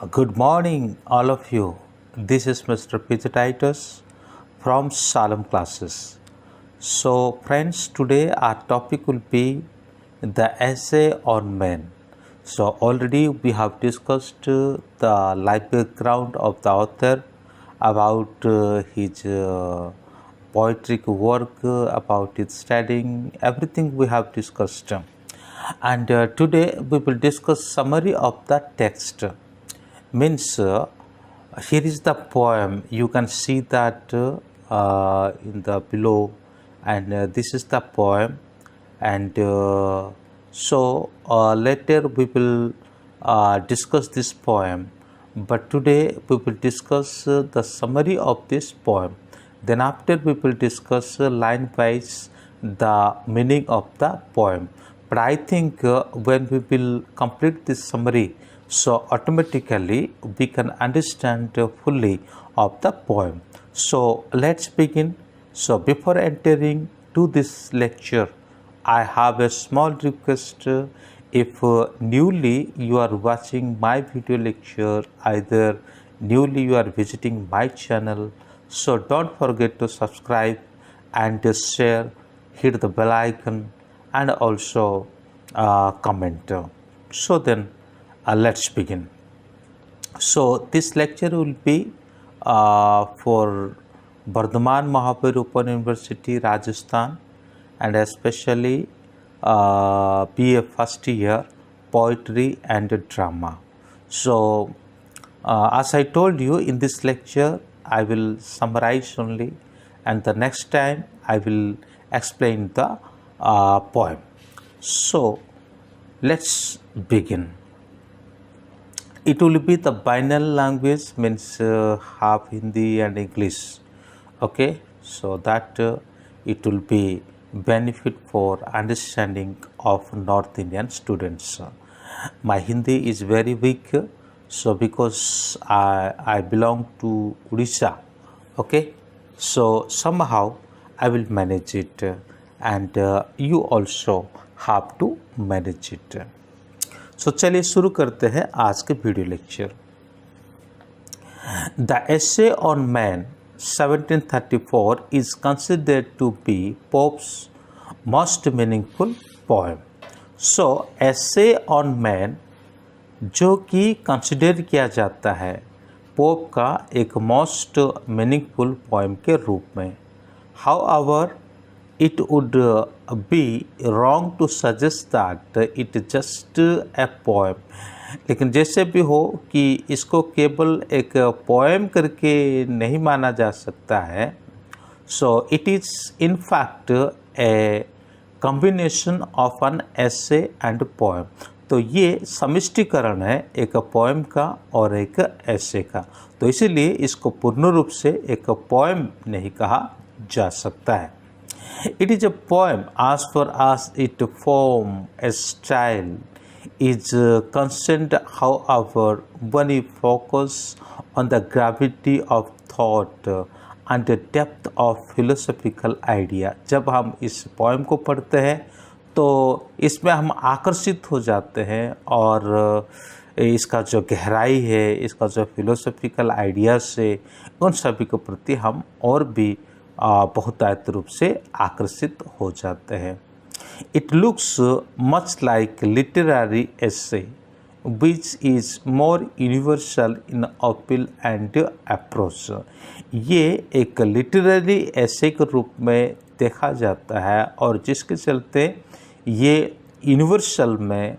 Good morning, all of you. This is Mr. Peter Titus from Salem Classes. So, friends, today our topic will be the essay on men. So, already we have discussed the life background of the author, about his poetic work, about his studying, everything we have discussed. And today we will discuss summary of the text. Means here is the poem. You can see that in the below, and this is the poem. And later we will discuss this poem, but today we will discuss the summary of this poem. Then after we will discuss line wise the meaning of the poem. But I think when we will complete this summary, so automatically we can understand fully of the poem. So let's begin. So before entering to this lecture, I have a small request. If newly you are watching my video lecture, either newly you are visiting my channel, so don't forget to subscribe and share, hit the bell icon, and also comment. So then let's begin. So this lecture will be for Bardhaman Mahabir Open University, Rajasthan, and especially BA first year poetry and drama. So as I told you, in this lecture I will summarize only, and the next time I will explain the poem. So let's begin. It will be the binary language, means half Hindi and English. Okay, so that it will be benefit for understanding of North Indian students. My Hindi is very weak, so because I belong to Odisha. Okay, so somehow I will manage it, and you also have to manage it. So चलिए शुरू करते हैं आज के video lecture. The essay on man 1734 is considered to be Pope's most meaningful poem. So essay on man जो कि consider किया जाता है पोप का एक मोस्ट मीनिंगफुल पोएम के रूप में. However it would be wrong to suggest that it is just a poem. लेकिन जैसे भी हो कि इसको केवल एक पोएम करके नहीं माना जा सकता है. So it is in fact a combination of an essay and poem. तो ये समिष्टीकरण है एक पोएम का और एक एसे का. तो इसीलिए इसको पूर्ण रूप से एक पोएम नहीं कहा जा सकता है. It is a poem as far as its form, a style is concerned. However, when you focus on the gravity of thought and the depth of philosophical idea, जब हम इस poem को पढ़ते हैं तो इसमें हम आकर्षित हो जाते हैं और इसका जो गहराई है, इसका जो फिलोसॉफिकल आइडियाज है, उन सभी के प्रति हम और भी बहुतायत रूप से आकर्षित हो जाते हैं. It looks much like literary essay which is more universal in appeal and approach. ये एक लिटरेरी एसे के रूप में देखा जाता है और जिसके चलते ये यूनिवर्सल में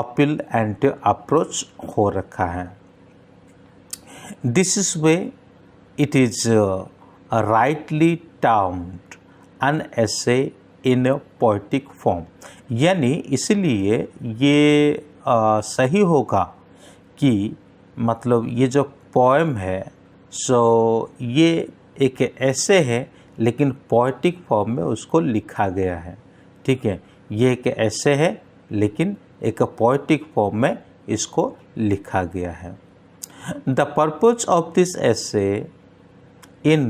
अपील एंड अप्रोच हो रखा है. This is way it is rightly termed an essay in a poetic form. यानी इसलिए ये सही होगा कि मतलब ये जो पोएम है सो ये एक ऐसे है लेकिन पोएटिक फॉर्म में उसको लिखा गया है. ठीक है, ये एक ऐसे है लेकिन एक पोएटिक फॉर्म में इसको लिखा गया है. द पर्पज ऑफ दिस ऐसे in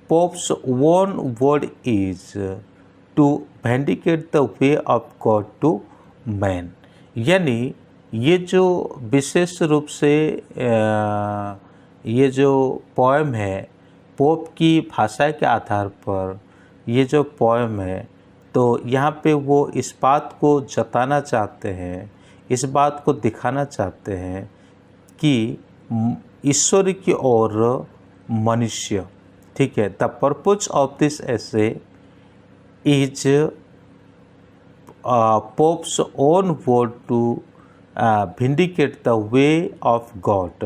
Pope's own word is to vindicate the way of God to man. यानी ये जो विशेष रूप से ये जो पोएम है, पोप की भाषा के आधार पर ये जो पोएम है, तो यहाँ पे वो इस बात को जताना चाहते हैं, इस बात को दिखाना चाहते हैं कि ईश्वर की ओर मनुष्य, ठीक है, the purpose of this essay is Pope's own word to vindicate the way of God.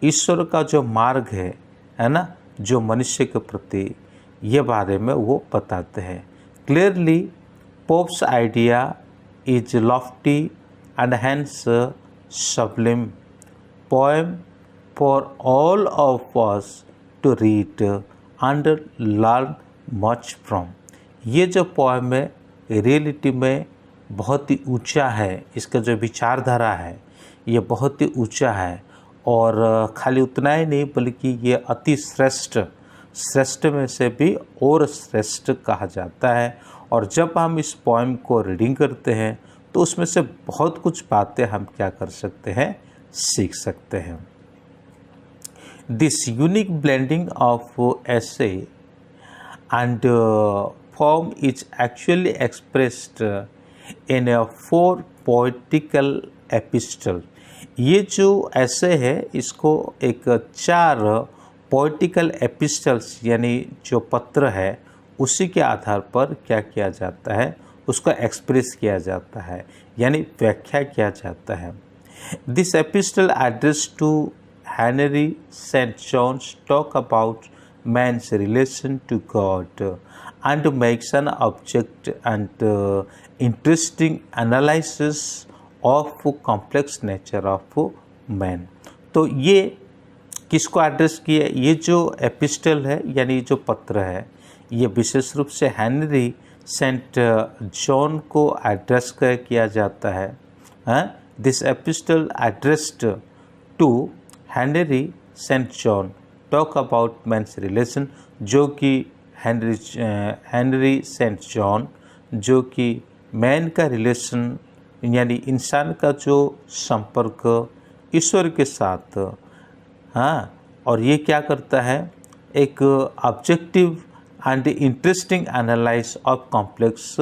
ईश्वर का जो मार्ग है ना, जो मनुष्य के प्रति, ये बारे में वो बताते हैं। Clearly Pope's idea is lofty and hence sublime poem for all of us to read and learn much from. ये जो पोएम है रियलिटी में बहुत ही ऊंचा है, इसका जो विचारधारा है ये बहुत ही ऊंचा है, और खाली उतना ही नहीं बल्कि ये अति श्रेष्ठ में से भी और श्रेष्ठ कहा जाता है। और जब हम इस पोएम को रीडिंग करते हैं तो उसमें से बहुत कुछ बातें हम क्या कर सकते हैं, सीख सकते हैं। This unique blending of essay and form is actually expressed in a 4 poetical epistle। ये जो ऐसे है इसको एक 4 पोइटिकल एपिस्टल्स यानी जो पत्र है उसी के आधार पर क्या किया जाता है, उसको एक्सप्रेस किया जाता है, यानी व्याख्या किया जाता है। This epistle address to Henry Saint John's talk about man's relation to God and makes an object and interesting analysis of complex nature of man। तो ये किसको एड्रेस किया, ये जो एपिस्टल है यानी जो पत्र है ये विशेष रूप से हेनरी सेंट जॉन को एड्रेस किया जाता है। This epistle addressed to Henry Saint John talk about man's relation, जो कि हेनरी सेंट जॉन जो कि मैन का रिलेशन यानी इंसान का जो संपर्क ईश्वर के साथ, हाँ, और ये क्या करता है, एक objective and interesting analyse of complex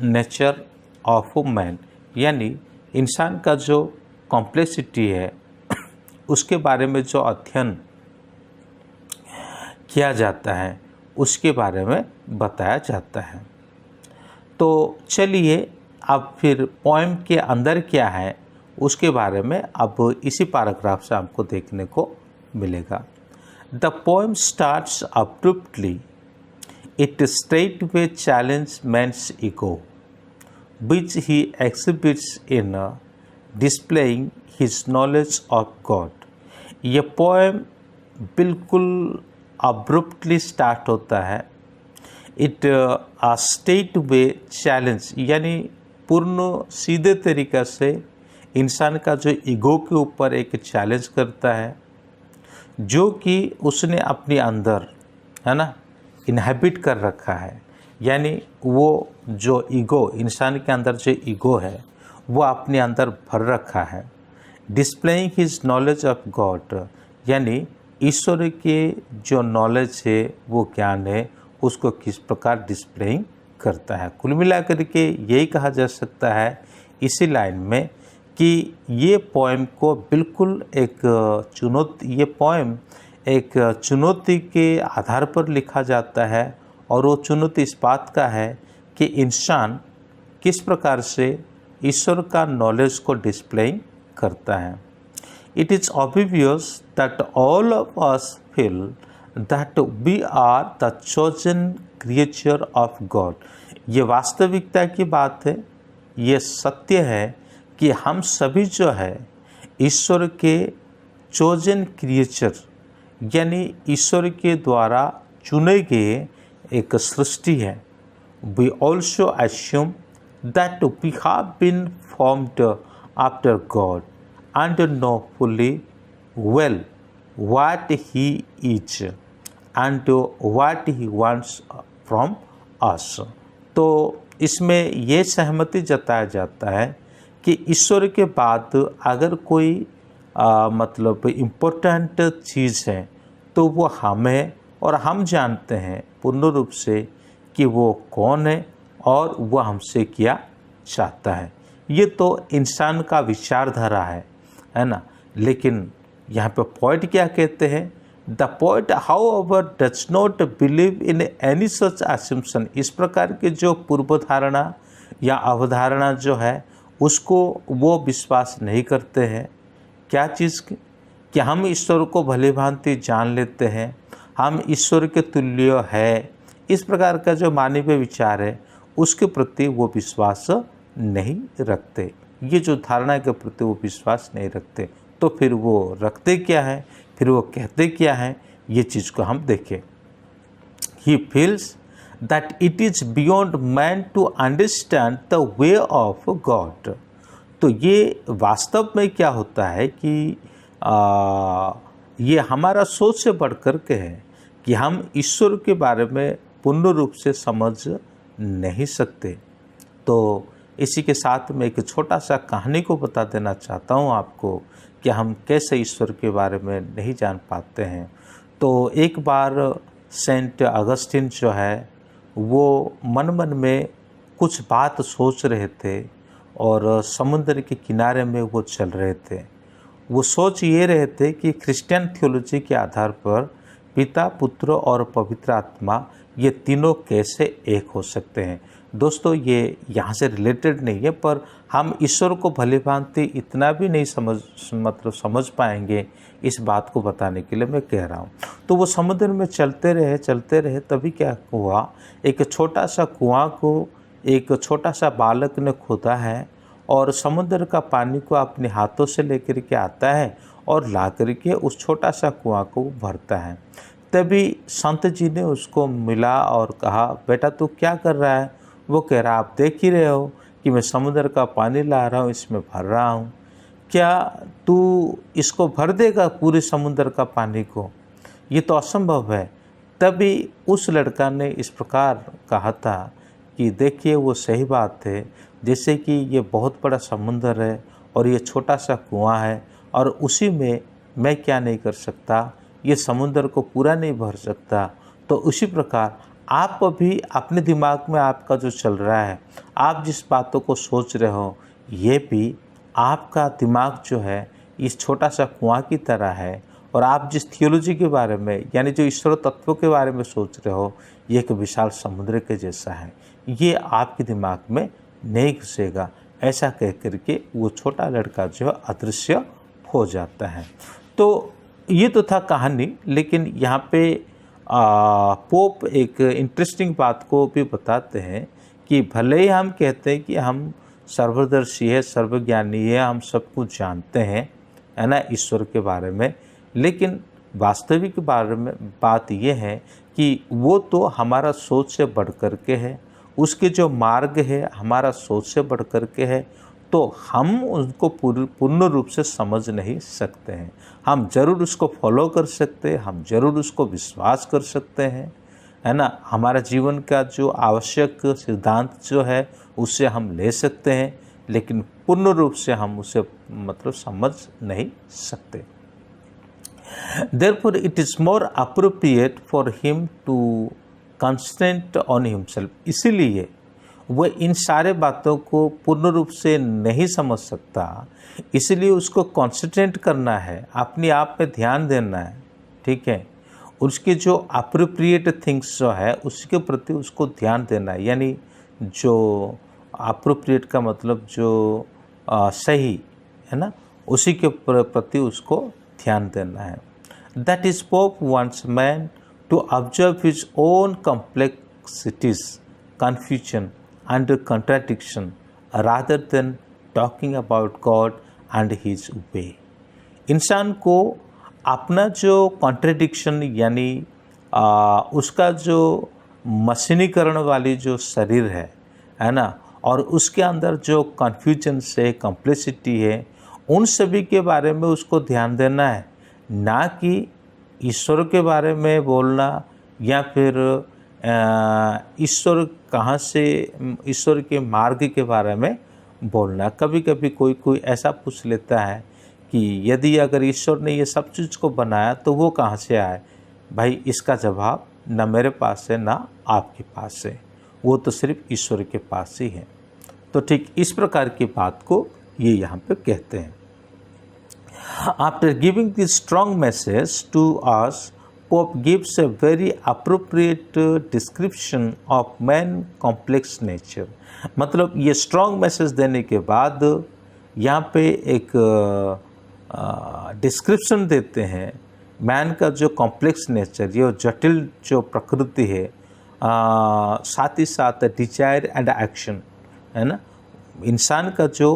nature of man, यानी इंसान का जो कॉम्प्लेक्सिटी है उसके बारे में जो अध्ययन किया जाता है उसके बारे में बताया जाता है। तो चलिए अब फिर पोएम के अंदर क्या है उसके बारे में अब इसी पैराग्राफ से हमको देखने को मिलेगा। The poem starts abruptly, it straightway challenge man's ego which he exhibits in displaying his knowledge of God। ये पोएम बिल्कुल अब्रुप्टली स्टार्ट होता है। इट स्ट्रेट वे चैलेंज यानी पूर्ण सीधे तरीक़ा से इंसान का जो ईगो के ऊपर एक चैलेंज करता है, जो कि उसने अपने अंदर, है ना, इनहेबिट कर रखा है। यानी वो जो ईगो, इंसान के अंदर जो ईगो है वो अपने अंदर भर रखा है। Displaying his knowledge of God यानी ईश्वर के जो नॉलेज है, वो ज्ञान है, उसको किस प्रकार डिस्प्लेइंग करता है। कुल मिलाकर के यही कहा जा सकता है इसी लाइन में कि ये पोएम को बिल्कुल एक चुनौती, ये पोएम एक चुनौती के आधार पर लिखा जाता है, और वो चुनौती इस बात का है कि इंसान किस प्रकार से ईश्वर का नॉलेज को डिस्प्लेइंग करता है। It is obvious that all of us feel that we are the chosen creature of God। ये वास्तविकता की बात है, ये सत्य है कि हम सभी जो है ईश्वर के चोजन क्रिएचर यानी ईश्वर के द्वारा चुने गए एक सृष्टि है। We also assume that we have been formed after God and know fully well what he is and what he wants from us। तो इसमें ये सहमति जताया जाता है कि ईश्वर के बाद अगर कोई मतलब इम्पोर्टेंट चीज़ है तो वो हमें, और हम जानते हैं पूर्ण रूप से कि वो कौन है और वो हमसे क्या चाहता है। ये तो इंसान का विचारधारा है ना। लेकिन यहाँ पे पॉइंट क्या कहते हैं, the point how ever does not believe in any such assumption. इस प्रकार के जो पूर्व धारणा या अवधारणा जो है उसको वो विश्वास नहीं करते हैं। क्या चीज़ कि हम ईश्वर को भली भांति जान लेते हैं, हम ईश्वर के तुल्य है, इस प्रकार का जो मानवीय विचार है उसके प्रति वो विश्वास नहीं रखते। ये जो धारणा के प्रति वो विश्वास नहीं रखते, तो फिर वो रखते क्या है, फिर वो कहते क्या है, ये चीज़ को हम देखें। He feels that it is beyond man to understand the way of God. तो ये वास्तव में क्या होता है कि ये हमारा सोच से बढ़ कर के है कि हम ईश्वर के बारे में पूर्ण रूप से समझ नहीं सकते। तो इसी के साथ मैं एक छोटा सा कहानी को बता देना चाहता हूँ आपको कि हम कैसे ईश्वर के बारे में नहीं जान पाते हैं। तो एक बार सेंट अगस्टिन जो है वो मन मन में कुछ बात सोच रहे थे और समुद्र के किनारे में वो चल रहे थे। वो सोच ये रहे थे कि क्रिश्चियन थियोलॉजी के आधार पर पिता, पुत्र और पवित्र आत्मा ये तीनों कैसे एक हो सकते हैं। दोस्तों ये यहाँ से रिलेटेड नहीं है, पर हम ईश्वर को भली भांति इतना भी नहीं समझ पाएंगे, इस बात को बताने के लिए मैं कह रहा हूँ। तो वो समुद्र में चलते रहे, तभी क्या हुआ, एक छोटा सा कुआं को एक छोटा सा बालक ने खोदा है और समुद्र का पानी को अपने हाथों से लेकर के आता है और ला करके उस छोटा सा कुआं को भरता है। तभी संत जी ने उसको मिला और कहा, बेटा तू क्या कर रहा है? वो कह रहा, आप देख ही रहे हो कि मैं समुद्र का पानी ला रहा हूँ, इसमें भर रहा हूँ, क्या तू इसको भर देगा पूरे समुद्र का पानी को? ये तो असंभव है। तभी उस लड़का ने इस प्रकार कहा था कि देखिए वो सही बात है, जैसे कि ये बहुत बड़ा समुंदर है और ये छोटा सा कुआं है और उसी में मैं क्या नहीं कर सकता, ये समुंदर को पूरा नहीं भर सकता। तो उसी प्रकार आप भी अपने दिमाग में आपका जो चल रहा है, आप जिस बातों को सोच रहे हो, ये भी आपका दिमाग जो है इस छोटा सा कुआं की तरह है और आप जिस थियोलॉजी के बारे में यानी जो ईश्वर तत्वों के बारे में सोच रहे हो, ये एक विशाल समुद्र के जैसा है, ये आपके दिमाग में नहीं घुसेगा। ऐसा कह करके वो छोटा लड़का जो है अदृश्य हो जाता है। तो ये तो था कहानी, लेकिन यहाँ पे पोप एक इंटरेस्टिंग बात को भी बताते हैं कि भले ही हम कहते हैं कि हम सर्वदर्शी है, सर्वज्ञानी है, हम सब कुछ जानते हैं, है ना, ईश्वर के बारे में, लेकिन वास्तविक बारे में बात यह है कि वो तो हमारा सोच से बढ़ कर के है, उसके जो मार्ग है हमारा सोच से बढ़ कर के है, तो हम उनको पूर्ण रूप से समझ नहीं सकते हैं। हम ज़रूर उसको फॉलो कर सकते हैं, हम ज़रूर उसको विश्वास कर सकते हैं, है ना, हमारा जीवन का जो आवश्यक सिद्धांत जो है उससे हम ले सकते हैं, लेकिन पूर्ण रूप से हम उसे मतलब समझ नहीं सकते। Therefore, it is more appropriate for him to concentrate on himself। इसीलिए वह इन सारे बातों को पूर्ण रूप से नहीं समझ सकता, इसलिए उसको कॉन्सेंट्रेट करना है, अपने आप पे ध्यान देना है, ठीक है, उसके जो अप्रोप्रिएट थिंग्स जो है उसके प्रति उसको ध्यान देना है। यानी जो अप्रोप्रिएट का मतलब जो सही है ना, उसी के प्रति उसको ध्यान देना है। That is Pope wants man to observe his own complexities, confusion and contradiction rather than talking about God and his way। इंसान को अपना जो कॉन्ट्रडिक्शन यानी उसका जो मशीनीकरण वाली जो शरीर है ना, और उसके अंदर जो कन्फ्यूजन से कॉम्प्लेक्सिटी है, उन सभी के बारे में उसको ध्यान देना है, ना कि ईश्वर के बारे में बोलना या फिर ईश्वर कहाँ से, ईश्वर के मार्ग के बारे में बोलना। कभी कभी कोई कोई ऐसा पूछ लेता है कि यदि अगर ईश्वर ने ये सब चीज़ को बनाया तो वो कहाँ से आए? भाई इसका जवाब ना मेरे पास है ना आपके पास है, वो तो सिर्फ ईश्वर के पास ही है। तो ठीक इस प्रकार की बात को ये यहाँ पे कहते हैं। After giving this strong message to us, Pope gives a very appropriate description of man complex nature। मतलब ये स्ट्रॉन्ग मैसेज देने के बाद यहाँ पे एक डिस्क्रिप्शन देते हैं मैन का जो कॉम्प्लेक्स नेचर, ये जटिल जो प्रकृति है, साथ ही साथ डिजायर एंड एक्शन, है ना। इंसान का जो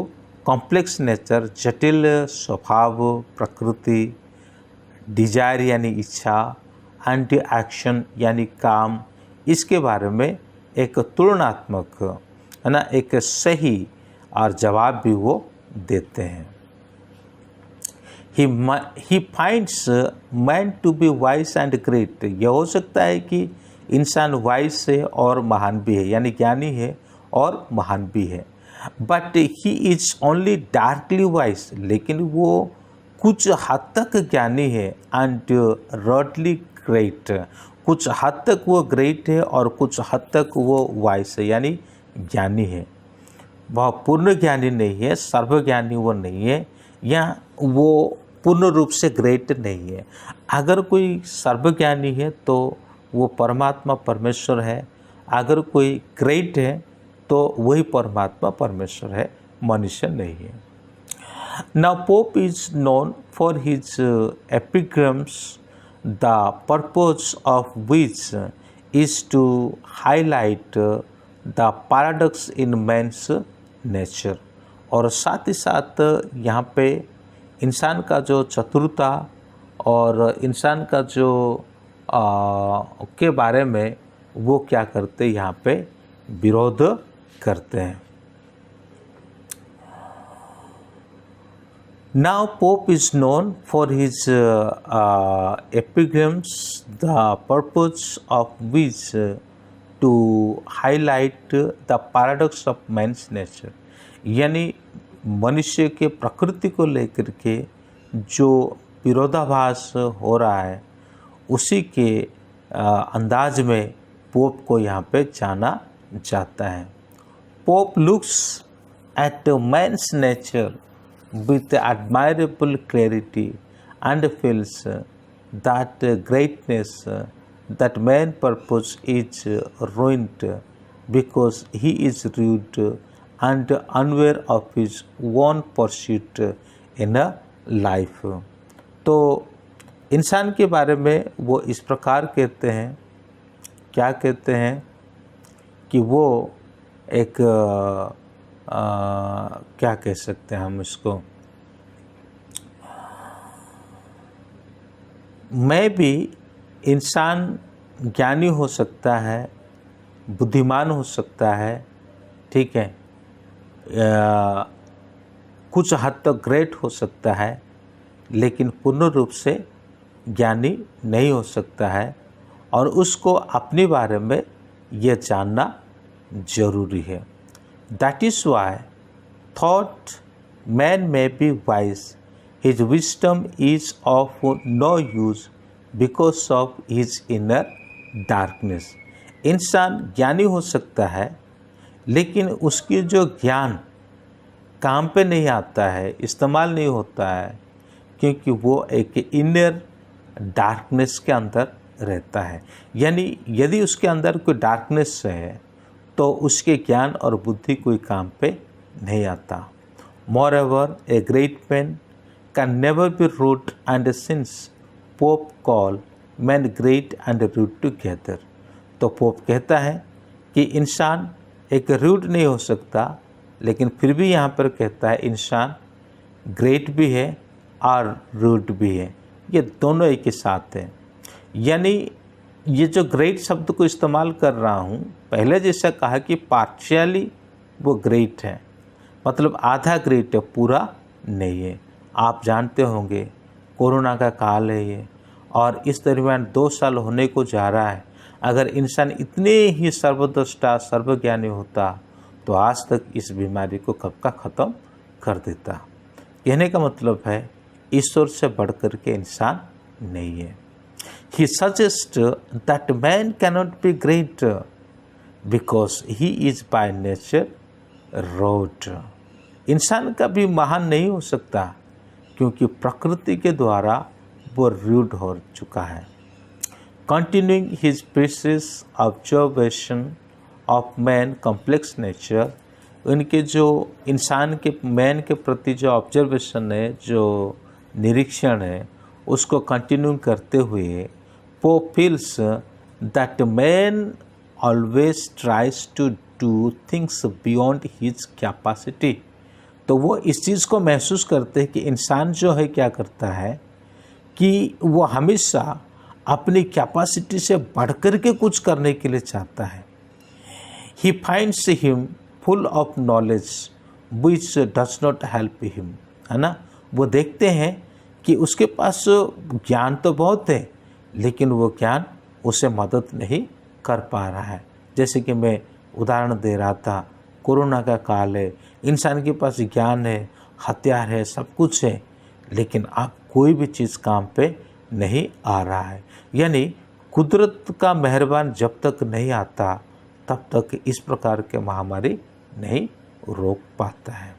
कॉम्प्लेक्स नेचर, जटिल स्वभाव प्रकृति, डिजायर यानी इच्छा, एंड एक्शन यानी काम, इसके बारे में एक तुलनात्मक, है ना, एक सही और जवाब भी वो देते हैं। He finds man to be wise and great. यह हो सकता है कि इंसान वाइस है और महान भी है, यानी ज्ञानी है और महान भी है। But he is only darkly vice, लेकिन वो कुछ हद तक ज्ञानी है, एंड रॉडली ग्रेट, कुछ हद तक वो ग्रेट है और कुछ हद तक वो वाइस है, यानी ज्ञानी है। वह पूर्ण ज्ञानी नहीं है, सर्वज्ञानी वो नहीं है, या वो पूर्ण रूप से ग्रेट नहीं है। अगर कोई सर्वज्ञानी है तो वो परमात्मा परमेश्वर है, अगर कोई ग्रेट है तो वही परमात्मा परमेश्वर है, मनुष्य नहीं है। Now Pope is known for his epigrams, the purpose of which is to highlight the paradox in man's nature। और साथ ही साथ यहाँ पे इंसान का जो चतुरता और इंसान का जो के बारे में वो क्या करते यहाँ पे विरोध करते हैं। Now Pope is known for his epigrams, the purpose of which to highlight the paradox of man's nature। यानी मनुष्य के प्रकृति को लेकर के जो विरोधाभास हो रहा है उसी के अंदाज में पोप को यहाँ पे जाना जाता है। Pope looks at man's nature with admirable clarity and feels that greatness, that man purpose is ruined because he is rude and unaware of his own pursuit in a life। तो इंसान के बारे में वो इस प्रकार कहते हैं, क्या कहते हैं कि वो एक क्या कह सकते हैं हम इसको, मैं भी इंसान ज्ञानी हो सकता है, बुद्धिमान हो सकता है, ठीक है, कुछ हद तक ग्रेट हो सकता है, लेकिन पूर्ण रूप से ज्ञानी नहीं हो सकता है, और उसको अपने बारे में यह जानना जरूरी है। That is why thought man may be wise, his wisdom is of no use because of his inner darkness। इंसान ज्ञानी हो सकता है लेकिन उसकी जो ज्ञान काम पे नहीं आता है, इस्तेमाल नहीं होता है, क्योंकि वो एक इनर डार्कनेस के अंदर रहता है। यानी यदि उसके अंदर कोई डार्कनेस है तो उसके ज्ञान और बुद्धि कोई काम पे नहीं आता। Moreover, a great man can never be rude and since Pope call man great and rude together। तो पोप कहता है कि इंसान एक रूड नहीं हो सकता, लेकिन फिर भी यहाँ पर कहता है इंसान ग्रेट भी है और रूड भी है, ये दोनों एक ही साथ हैं। यानी ये जो ग्रेट शब्द को इस्तेमाल कर रहा हूँ, पहले जैसा कहा कि पार्शियली वो ग्रेट है, मतलब आधा ग्रेट है, पूरा नहीं है। आप जानते होंगे कोरोना का काल है ये, और इस दरमियान 2 साल होने को जा रहा है। अगर इंसान इतने ही सर्वद्रष्टा सर्वज्ञानी होता तो आज तक इस बीमारी को कब का ख़त्म कर देता। कहने का मतलब है ईश्वर से बढ़कर के इंसान नहीं है। He suggests that man cannot be great because he is by nature rude. इंसान कभी महान नहीं हो सकता क्योंकि प्रकृति के द्वारा वो रूड हो चुका है। Continuing his precise observation of man complex nature, उनके जो इंसान के मैन के प्रति जो ऑब्जर्वेशन है, जो निरीक्षण है, उसको कंटिन्यू करते हुए Pope feels that man always tries to do things beyond his capacity. तो वो इस चीज़ को महसूस करते हैं कि इंसान जो है क्या करता है कि वो हमेशा अपनी कैपेसिटी से बढ़कर के कुछ करने के लिए चाहता है। He finds him full of knowledge which does not help him, है ना। वो देखते हैं कि उसके पास ज्ञान तो बहुत है लेकिन वो ज्ञान उसे मदद नहीं कर पा रहा है। जैसे कि मैं उदाहरण दे रहा था, कोरोना का काल है, इंसान के पास ज्ञान है, हथियार है, सब कुछ है, लेकिन अब कोई भी चीज़ काम पे नहीं आ रहा है। यानी कुदरत का मेहरबान जब तक नहीं आता तब तक इस प्रकार के महामारी नहीं रोक पाता है।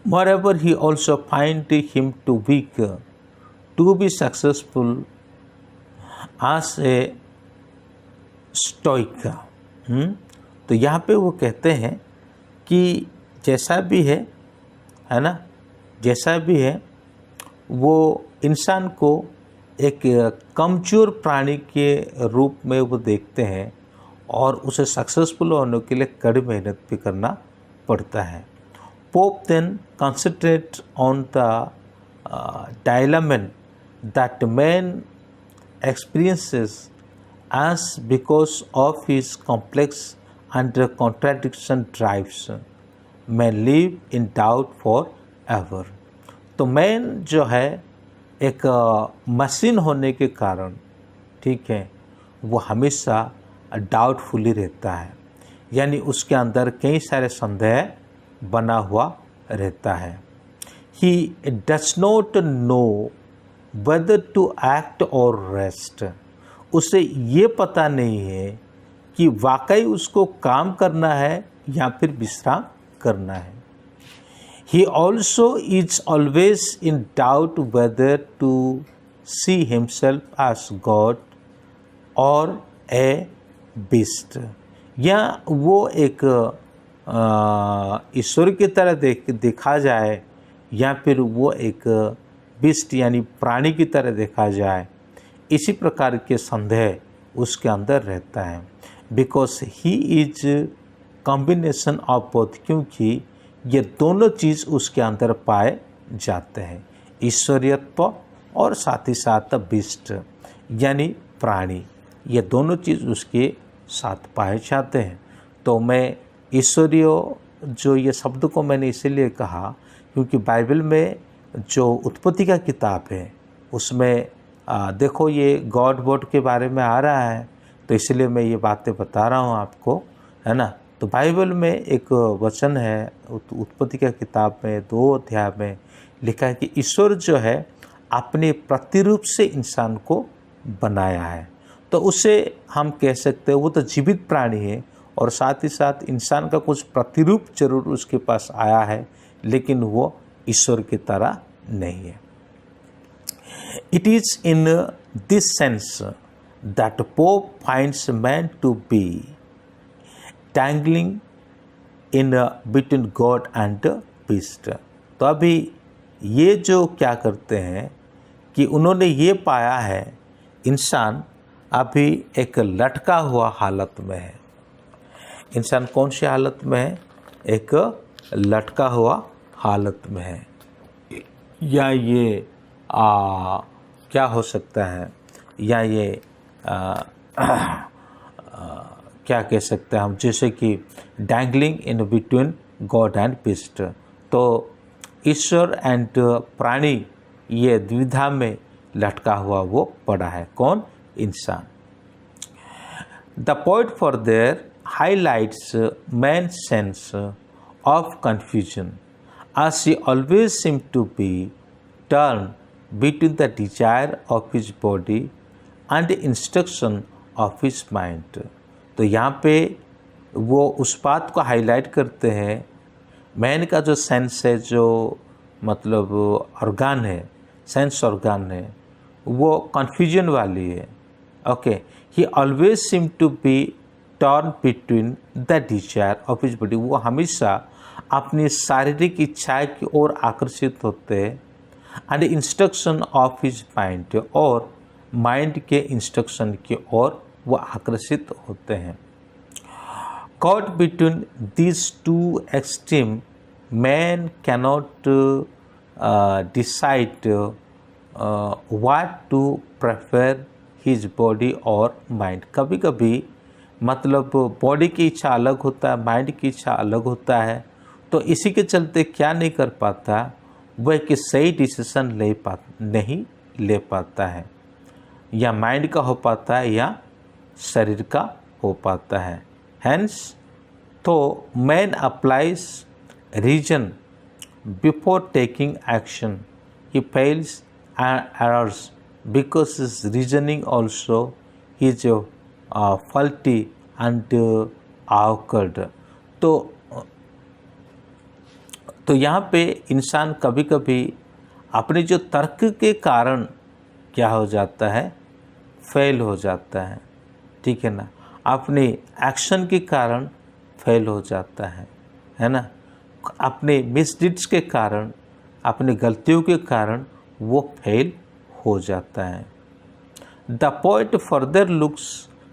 Moreover, he also find him too weak to be successful as a stoic। तो यहाँ पे वो कहते हैं कि जैसा भी है ना, जैसा भी है वो इंसान को एक कमज़ोर प्राणी के रूप में वो देखते हैं और उसे सक्सेसफुल होने के लिए कड़ी मेहनत भी करना पड़ता है। Pope then concentrate on the dilemma that man experiences as because of his complex and contradiction drives man live in doubt forever। तो मैन जो है एक मशीन होने के कारण, ठीक है, वो हमेशा डाउटफुली रहता है, यानी उसके अंदर कई सारे संदेह बना हुआ रहता है। He does not know whether to act or rest। उसे ये पता नहीं है कि वाकई उसको काम करना है या फिर विश्राम करना है। He also is always in doubt whether to see himself as God or a beast। या वो एक ईश्वर की तरह देखा जाए या फिर वो एक बिस्ट यानी प्राणी की तरह देखा जाए, इसी प्रकार के संदेह उसके अंदर रहता है। Because he is combination of both, क्योंकि ये दोनों चीज़ उसके अंदर पाए जाते हैं, ईश्वरीयत्व और साथ ही साथ बिस्ट यानी प्राणी, ये दोनों चीज़ उसके साथ पाए जाते हैं। तो मैं ईश्वरीय जो ये शब्द को मैंने इसीलिए कहा क्योंकि बाइबल में जो उत्पत्ति का किताब है उसमें देखो ये गॉड वर्ड के बारे में आ रहा है, तो इसलिए मैं ये बातें बता रहा हूँ आपको, है ना। तो बाइबल में एक वचन है उत्पत्ति का किताब में 2 अध्याय में लिखा है कि ईश्वर जो है अपने प्रतिरूप से इंसान को बनाया है। तो उसे हम कह सकते हैं वो तो जीवित प्राणी है और साथ ही साथ इंसान का कुछ प्रतिरूप जरूर उसके पास आया है, लेकिन वो ईश्वर की तरह नहीं है। It is in this sense that Pope finds man to be tangling in between God and beast. तो अभी ये जो क्या करते हैं कि उन्होंने ये पाया है इंसान अभी एक लटका हुआ हालत में है। इंसान कौन सी हालत में है? एक लटका हुआ हालत में है। या ये क्या हो सकता है, या ये क्या कह सकते हैं हम, जैसे कि dangling in between God and beast. तो ईश्वर एंड प्राणी ये द्विधा में लटका हुआ वो पड़ा है। कौन? इंसान। The point for their highlights man's sense of confusion, as he always seems to be torn between the desire of his body and the instruction of his mind. तो यहाँ पे वो उस बात को हाईलाइट करते हैं, मैन का जो सेंस है, जो मतलब ऑर्गन है, सेंस ऑर्गन है, वो कन्फ्यूजन वाली है. Okay, he always seem to be torn between the desire of his body. वो हमेशा अपनी शारीरिक इच्छाएं की ओर आकर्षित होते हैं, and instruction of his mind, और माइंड के इंस्ट्रक्शन की ओर वो आकर्षित होते हैं. Caught between these two extremes, man cannot decide what to prefer his body or mind. कभी कभी मतलब बॉडी की इच्छा अलग होता है, माइंड की इच्छा अलग होता है, तो इसी के चलते क्या नहीं कर पाता, वह कि सही डिसीजन नहीं ले पाता है. या माइंड का हो पाता है या शरीर का हो पाता है. Hence, though man applies reason before taking action, he fails and errors because his reasoning also is faulty and awkward. तो यहाँ पे इंसान कभी कभी अपने जो तर्क के कारण क्या हो जाता है, फेल हो जाता है. ठीक है ना, अपने एक्शन के कारण फेल हो जाता है ना, अपने मिसडीड्स के कारण, अपने गलतियों के कारण वो फेल हो जाता है. The poet further looks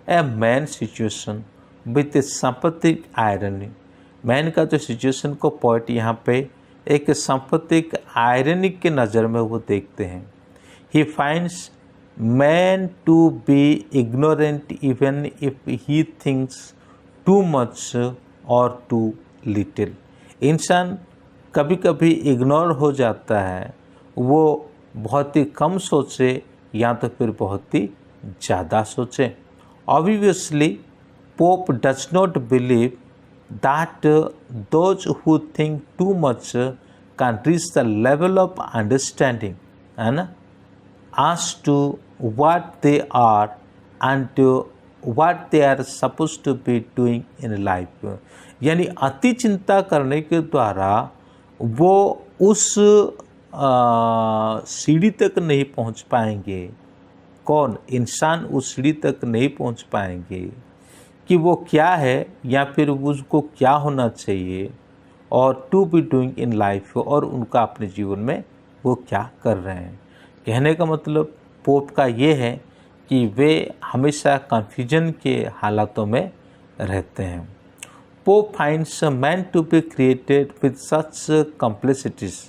a man situation with A sympathetic irony. Man का जो सिचुएशन को पोएट यहाँ पे एक सिंपैथेटिक आयरनी के नज़र में वो देखते हैं. He finds man to be ignorant even if he thinks too much or too little. इंसान कभी कभी इग्नोर हो जाता है, वो बहुत ही कम सोचे या तो फिर बहुत ही ज़्यादा सोचे. Obviously, Pope does not believe that those who think too much can reach the level of understanding, है ना, as to what they are and what they are supposed to be doing in life. यानी अति चिंता करने के द्वारा वो उस सीढ़ी तक नहीं पहुंच पाएंगे. कौन? इंसान उस सीढ़ी तक नहीं पहुंच पाएंगे कि वो क्या है या फिर उसको क्या होना चाहिए और to be doing in life, और उनका अपने जीवन में वो क्या कर रहे हैं. कहने का मतलब पोप का ये है कि वे हमेशा कन्फ्यूजन के हालातों में रहते हैं. Pope finds man to be created with such complexities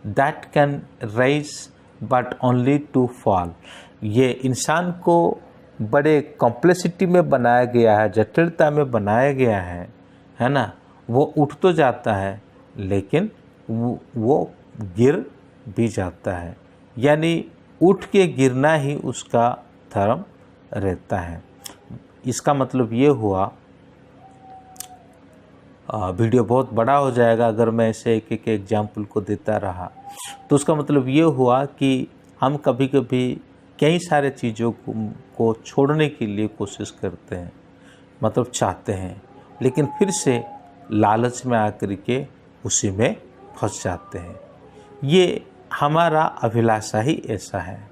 that can rise but only to fall. ये इंसान को बड़े कॉम्प्लेक्सिटी में बनाया गया है, जटिलता में बनाया गया है ना. वो उठ तो जाता है लेकिन वो गिर भी जाता है, यानी उठ के गिरना ही उसका धर्म रहता है. इसका मतलब ये हुआ, वीडियो बहुत बड़ा हो जाएगा अगर मैं ऐसे एक एक एग्जाम्पल को देता रहा, तो उसका मतलब ये हुआ कि हम कभी कभी कई सारे चीज़ों को छोड़ने के लिए कोशिश करते हैं, मतलब चाहते हैं, लेकिन फिर से लालच में आकर के उसी में फंस जाते हैं. ये हमारा अभिलाषा ही ऐसा है.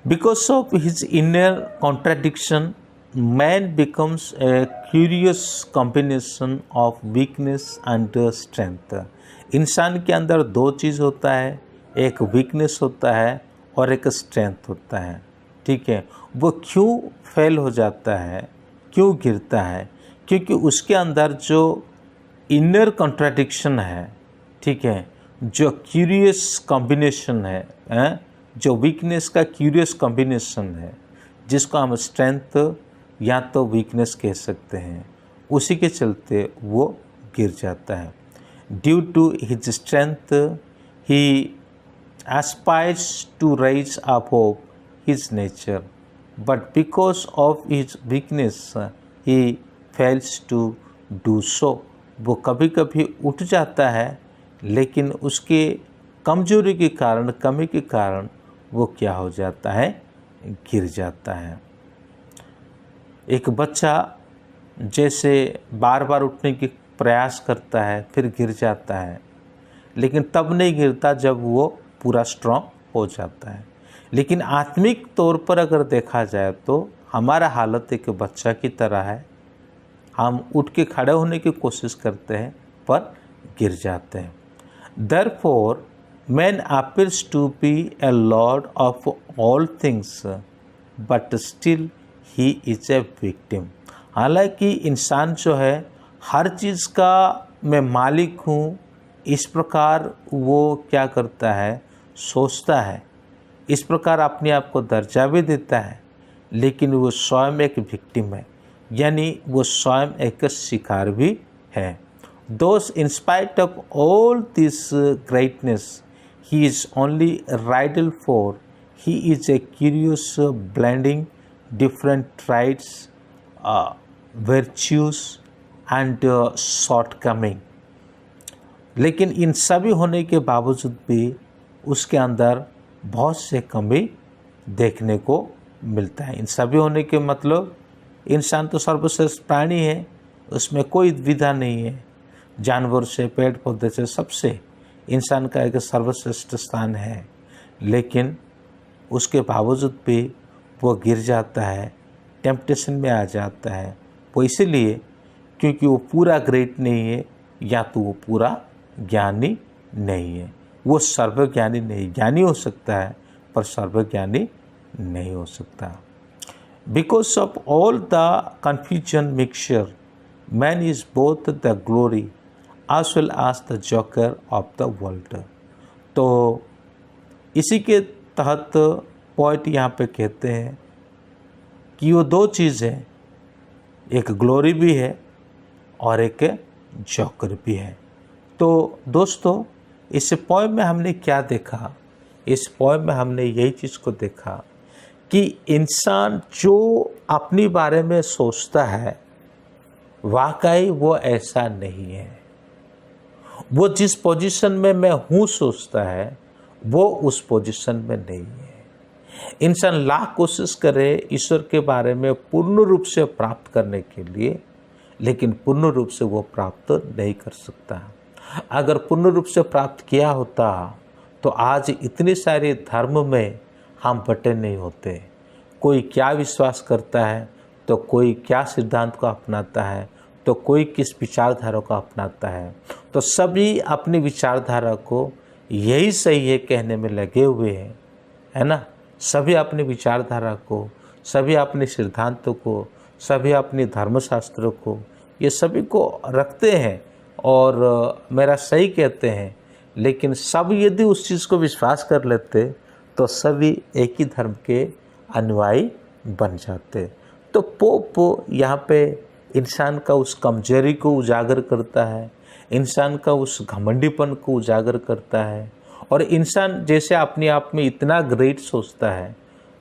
Because of his inner contradiction man becomes a curious combination of weakness and strength. इंसान के अंदर दो चीज़ होता है, एक वीकनेस होता है और एक स्ट्रेंथ होता है. ठीक है, वो क्यों फेल हो जाता है, क्यों गिरता है, क्योंकि उसके अंदर जो इनर कॉन्ट्राडिक्शन है, ठीक है, जो क्यूरियस कॉम्बिनेशन है, जो वीकनेस का क्यूरियस कॉम्बिनेशन है, जिसको हम स्ट्रेंथ या तो वीकनेस कह सकते हैं, उसी के चलते वो गिर जाता है. Due to his strength he aspires to rise above his nature, but because of his weakness he fails to do so. वो कभी कभी उठ जाता है, लेकिन उसके कमजोरी के कारण, कमी के कारण वो क्या हो जाता है, गिर जाता है। एक बच्चा जैसे बार बार उठने की प्रयास करता है, फिर गिर जाता है, लेकिन तब नहीं गिरता जब वो पूरा स्ट्रांग हो जाता है। लेकिन आत्मिक तौर पर अगर देखा जाए तो हमारा हालत एक बच्चा की तरह है। हम उठ के खड़े होने की कोशिश करते हैं पर गिर जाते हैं। Therefore, man appears to be a lord of all things, but still he is a victim। हालांकि इंसान जो है हर चीज़ का मैं मालिक हूँ, इस प्रकार वो क्या करता है, सोचता है, इस प्रकार अपने आप को दर्जा भी देता है, लेकिन वो स्वयं एक विक्टिम है, यानी वो स्वयं एक शिकार भी है। Thus, in spite of all this greatness, he is only riddle for he is a curious blending different traits, virtues and shortcoming। लेकिन इन सभी होने के बावजूद भी उसके अंदर बहुत से कमी देखने को मिलता है। इन सभी होने के मतलब इंसान तो सर्वश्रेष्ठ प्राणी है, उसमें कोई द्विधा नहीं है। जानवर से, पेड़ पौधे से, सबसे इंसान का एक सर्वश्रेष्ठ स्थान है, लेकिन उसके बावजूद भी वो गिर जाता है, टेम्पटेशन में आ जाता है। वो इसीलिए क्योंकि वो पूरा ग्रेट नहीं है, या तो वो पूरा ज्ञानी नहीं है। वो सर्वज्ञानी नहीं, ज्ञानी हो सकता है पर सर्वज्ञानी नहीं हो सकता। Because of all the confusion mixture, man is both the glory as well as the joker of the world। तो इसी के तहत पॉइंट यहाँ पे कहते हैं कि वो दो चीज़ है, एक ग्लोरी भी है और एक जॉकर भी है। तो दोस्तों, इस पॉइंट में हमने क्या देखा, इस पॉइंट में हमने यही चीज़ को देखा कि इंसान जो अपने बारे में सोचता है, वाकई वो ऐसा नहीं है। वो जिस पोजीशन में मैं हूँ सोचता है, वो उस पोजीशन में नहीं है। इंसान लाख कोशिश करे ईश्वर के बारे में पूर्ण रूप से प्राप्त करने के लिए, लेकिन पूर्ण रूप से वो प्राप्त नहीं कर सकता। अगर पूर्ण रूप से प्राप्त किया होता तो आज इतने सारे धर्म में हम बटे नहीं होते। कोई क्या विश्वास करता है, तो कोई क्या सिद्धांत को अपनाता है, तो कोई किस विचारधारा को अपनाता है। तो सभी अपनी विचारधारा को यही सही है कहने में लगे हुए हैं, है ना। सभी अपनी विचारधारा को, सभी अपने सिद्धांतों को, सभी अपने धर्मशास्त्रों को, ये सभी को रखते हैं और मेरा सही कहते हैं। लेकिन सब यदि उस चीज़ को विश्वास कर लेते तो सभी एक ही धर्म के अनुयायी बन जाते। तो पोप यहाँ पे इंसान का उस कमजोरी को उजागर करता है, इंसान का उस घमंडीपन को उजागर करता है, और इंसान जैसे अपने आप में इतना ग्रेट सोचता है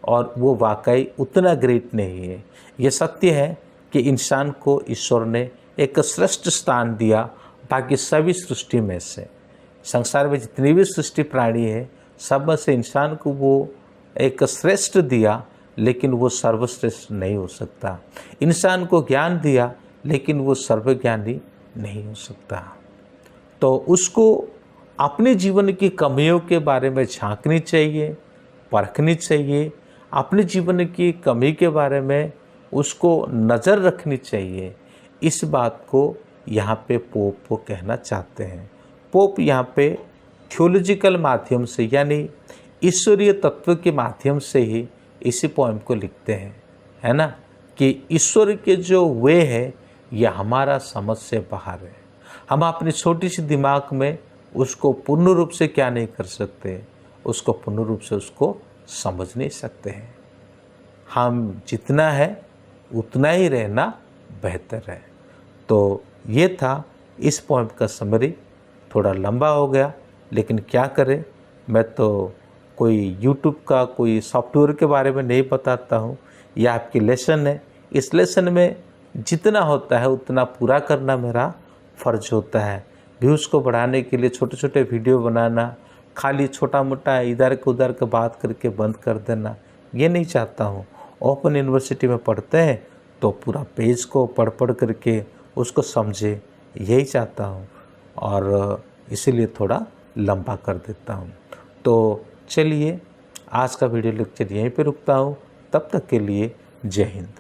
और वो वाकई उतना ग्रेट नहीं है। ये सत्य है कि इंसान को ईश्वर ने एक श्रेष्ठ स्थान दिया बाकी सभी सृष्टि में से। संसार में जितनी भी सृष्टि प्राणी है, सब में से इंसान को वो एक श्रेष्ठ दिया, लेकिन वो सर्वश्रेष्ठ नहीं हो सकता। इंसान को ज्ञान दिया, लेकिन वो सर्वज्ञानी नहीं हो सकता। तो उसको अपने जीवन की कमियों के बारे में झांकनी चाहिए, परखनी चाहिए। अपने जीवन की कमी के बारे में उसको नज़र रखनी चाहिए। इस बात को यहाँ पे पोप कहना चाहते हैं। पोप यहाँ पे थियोलॉजिकल माध्यम से, यानी ईश्वरीय तत्व के माध्यम से ही इसी पोएम को लिखते हैं, है ना, कि ईश्वर के जो वे है ये हमारा समझ से बाहर है। हम अपनी छोटी सी दिमाग में उसको पूर्ण रूप से क्या नहीं कर सकते, उसको पूर्ण रूप से उसको समझ नहीं सकते हैं। हम जितना है उतना ही रहना बेहतर है। तो ये था इस पोएम का समरी। थोड़ा लंबा हो गया, लेकिन क्या करें, मैं तो कोई YouTube का कोई सॉफ्टवेयर के बारे में नहीं बताता हूँ। यह आपकी लेसन है। इस लेसन में जितना होता है उतना पूरा करना मेरा फ़र्ज होता है। व्यूज़ को बढ़ाने के लिए छोटे छोटे वीडियो बनाना, खाली छोटा मोटा इधर के उधर के बात करके बंद कर देना, ये नहीं चाहता हूँ। ओपन यूनिवर्सिटी में पढ़ते हैं तो पूरा पेज को पढ़ पढ़ करके उसको समझे, यही चाहता हूँ, और इसीलिए थोड़ा लंबा कर देता हूँ। तो चलिए आज का वीडियो लेक्चर यहीं पे रुकता हूँ। तब तक के लिए जय हिंद।